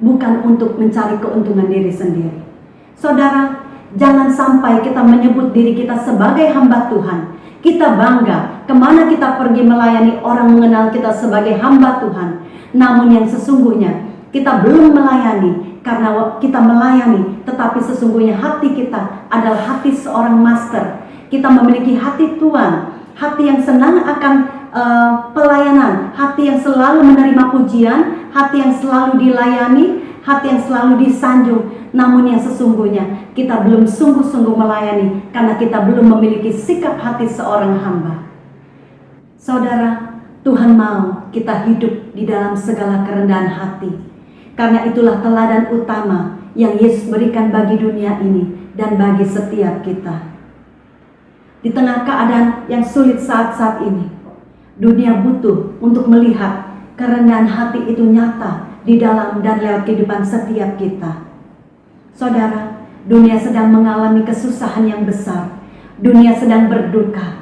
bukan untuk mencari keuntungan diri sendiri. Saudara, jangan sampai kita menyebut diri kita sebagai hamba Tuhan. Kita bangga kemana kita pergi melayani, orang mengenal kita sebagai hamba Tuhan. Namun yang sesungguhnya kita belum melayani karena kita melayani, tetapi sesungguhnya hati kita adalah hati seorang master. Kita memiliki hati Tuhan, hati yang senang akan pelayanan, hati yang selalu menerima pujian, hati yang selalu dilayani, hati yang selalu disanjung. Namun yang sesungguhnya kita belum sungguh-sungguh melayani karena kita belum memiliki sikap hati seorang hamba. Saudara, Tuhan mau kita hidup di dalam segala kerendahan hati. Karena itulah teladan utama yang Yesus berikan bagi dunia ini dan bagi setiap kita. Di tengah keadaan yang sulit saat-saat ini, dunia butuh untuk melihat kerendahan hati itu nyata di dalam dan lewat kehidupan setiap kita. Saudara, dunia sedang mengalami kesusahan yang besar. Dunia sedang berduka.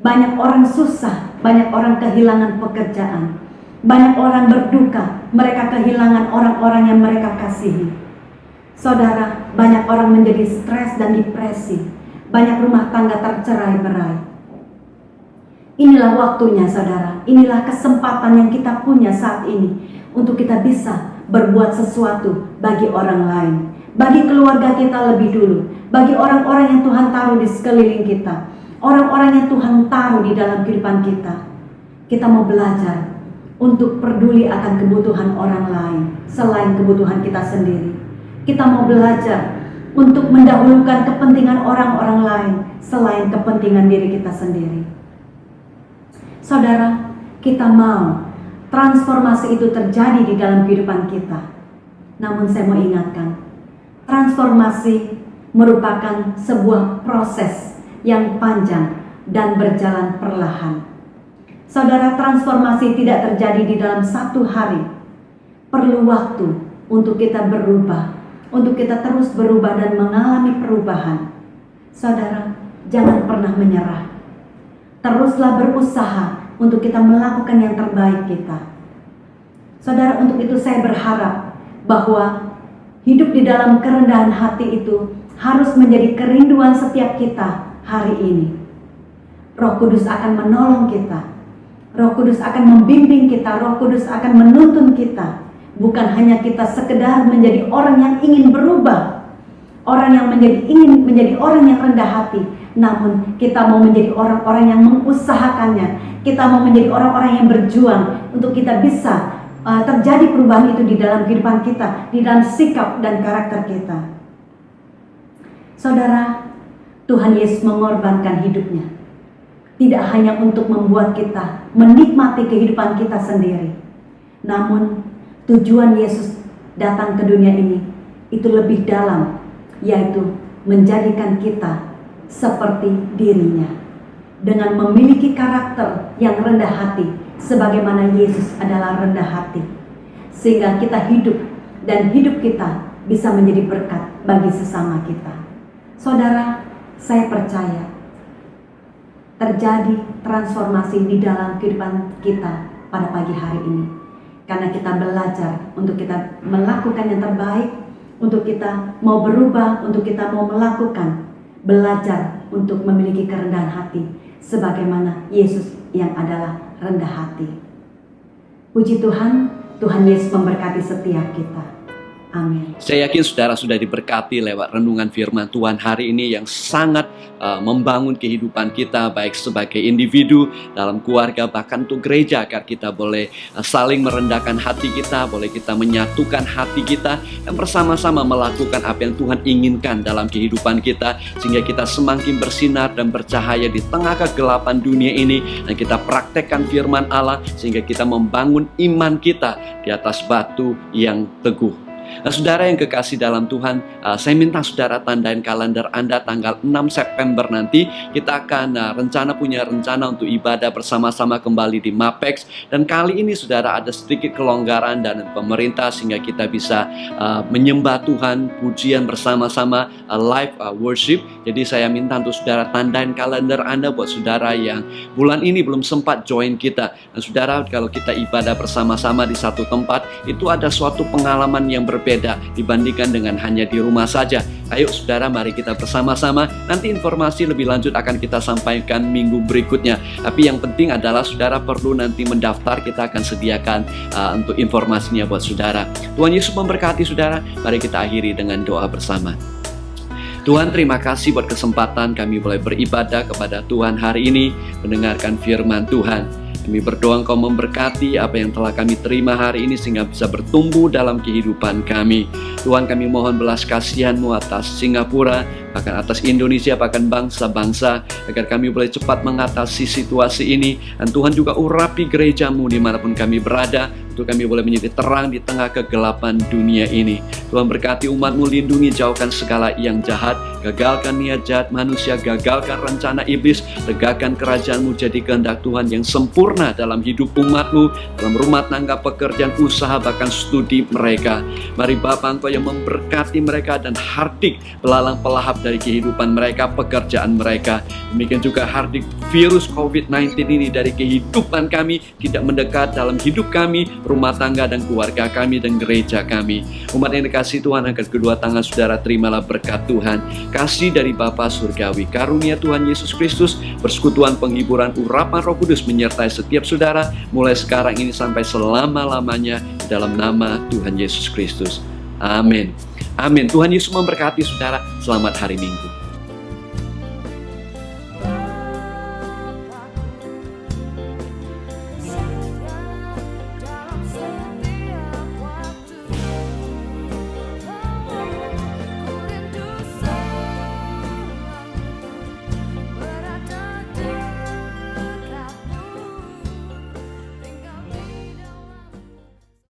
Banyak orang susah, banyak orang kehilangan pekerjaan. Banyak orang berduka, mereka kehilangan orang-orang yang mereka kasihi. Saudara, banyak orang menjadi stres dan depresi. Banyak rumah tangga tercerai-berai. Inilah waktunya, saudara. Inilah kesempatan yang kita punya saat ini untuk kita bisa berbuat sesuatu bagi orang lain, bagi keluarga kita lebih dulu, bagi orang-orang yang Tuhan taruh di sekeliling kita, orang-orang yang Tuhan taruh di dalam kehidupan kita. Kita mau belajar untuk peduli akan kebutuhan orang lain selain kebutuhan kita sendiri. Kita mau belajar untuk mendahulukan kepentingan orang-orang lain selain kepentingan diri kita sendiri. Saudara, kita mau transformasi itu terjadi di dalam kehidupan kita. Namun saya mau ingatkan, transformasi merupakan sebuah proses yang panjang dan berjalan perlahan. Saudara, transformasi tidak terjadi di dalam satu hari. Perlu waktu untuk kita berubah, untuk kita terus berubah dan mengalami perubahan. Saudara, jangan pernah menyerah. Teruslah berusaha untuk kita melakukan yang terbaik kita. Saudara, untuk itu saya berharap bahwa hidup di dalam kerendahan hati itu harus menjadi kerinduan setiap kita hari ini. Roh Kudus akan menolong kita. Roh Kudus akan membimbing kita. Roh Kudus akan menuntun kita. Bukan hanya kita sekedar menjadi orang yang ingin berubah, orang yang ingin menjadi orang yang rendah hati, namun kita mau menjadi orang-orang yang mengusahakannya. Kita mau menjadi orang-orang yang berjuang untuk kita bisa terjadi perubahan itu di dalam kehidupan kita, di dalam sikap dan karakter kita. Saudara, Tuhan Yesus mengorbankan hidupnya, tidak hanya untuk membuat kita menikmati kehidupan kita sendiri, namun tujuan Yesus datang ke dunia ini itu lebih dalam, yaitu menjadikan kita seperti dirinya, dengan memiliki karakter yang rendah hati, sebagaimana Yesus adalah rendah hati, sehingga kita hidup dan hidup kita bisa menjadi berkat bagi sesama kita. Saudara, saya percaya terjadi transformasi di dalam kehidupan kita pada pagi hari ini, karena kita belajar untuk kita melakukan yang terbaik, untuk kita mau berubah, untuk kita mau melakukan, belajar untuk memiliki kerendahan hati sebagaimana Yesus yang adalah rendah hati. Puji Tuhan, Tuhan Yesus memberkati setiap kita. Amin. Saya yakin saudara sudah diberkati lewat renungan firman Tuhan hari ini yang sangat membangun kehidupan kita, baik sebagai individu, dalam keluarga, bahkan untuk gereja, agar kita boleh saling merendahkan hati kita, boleh kita menyatukan hati kita, dan bersama-sama melakukan apa yang Tuhan inginkan dalam kehidupan kita, sehingga kita semakin bersinar dan bercahaya di tengah kegelapan dunia ini, dan kita praktekkan firman Allah, sehingga kita membangun iman kita di atas batu yang teguh. Nah, saudara yang kekasih dalam Tuhan, saya minta saudara tandain kalender Anda tanggal 6 September nanti. Kita akan punya rencana untuk ibadah bersama-sama kembali di Mapex. Dan kali ini saudara ada sedikit kelonggaran dan pemerintah, sehingga kita bisa menyembah Tuhan, pujian bersama-sama, live worship. Jadi saya minta untuk saudara tandain kalender Anda buat saudara yang bulan ini belum sempat join kita. Dan saudara, kalau kita ibadah bersama-sama di satu tempat, itu ada suatu pengalaman yang berbeda dibandingkan dengan hanya di rumah saja. Ayo saudara, mari kita bersama-sama. Nanti informasi lebih lanjut akan kita sampaikan minggu berikutnya. Tapi yang penting adalah saudara perlu nanti mendaftar. Kita akan sediakan untuk informasinya buat saudara. Tuhan Yesus memberkati saudara. Mari kita akhiri dengan doa bersama. Tuhan, terima kasih buat kesempatan kami boleh beribadah kepada Tuhan hari ini, mendengarkan firman Tuhan. Kami berdoa Engkau memberkati apa yang telah kami terima hari ini, sehingga bisa bertumbuh dalam kehidupan kami. Tuhan, kami mohon belas kasihan-Mu atas Singapura, bahkan atas Indonesia, bahkan bangsa-bangsa, agar kami boleh cepat mengatasi situasi ini. Dan Tuhan juga urapi gereja-Mu dimanapun kami berada, untuk kami boleh menjadi terang di tengah kegelapan dunia ini. Tuhan, berkati umat-Mu, lindungi, jauhkan segala yang jahat, gagalkan niat jahat manusia, gagalkan rencana iblis, tegakkan kerajaan-Mu jadi kehendak Tuhan yang sempurna dalam hidup umat-Mu, dalam rumah tangga, pekerjaan, usaha, bahkan studi mereka. Mari Bapa, Engkau yang memberkati mereka dan hardik belalang pelahap dari kehidupan mereka, pekerjaan mereka. Demikian juga hardik virus COVID-19 ini dari kehidupan kami, tidak mendekat dalam hidup kami, rumah tangga dan keluarga kami dan gereja kami. Umat yang dikasih Tuhan, angkat kedua tangan saudara, terimalah berkat Tuhan, kasih dari Bapa Surgawi, karunia Tuhan Yesus Kristus, persekutuan, penghiburan, urapan Roh Kudus menyertai setiap saudara, mulai sekarang ini sampai selama-lamanya, dalam nama Tuhan Yesus Kristus. Amin. Amin. Tuhan Yesus memberkati saudara. Selamat hari Minggu.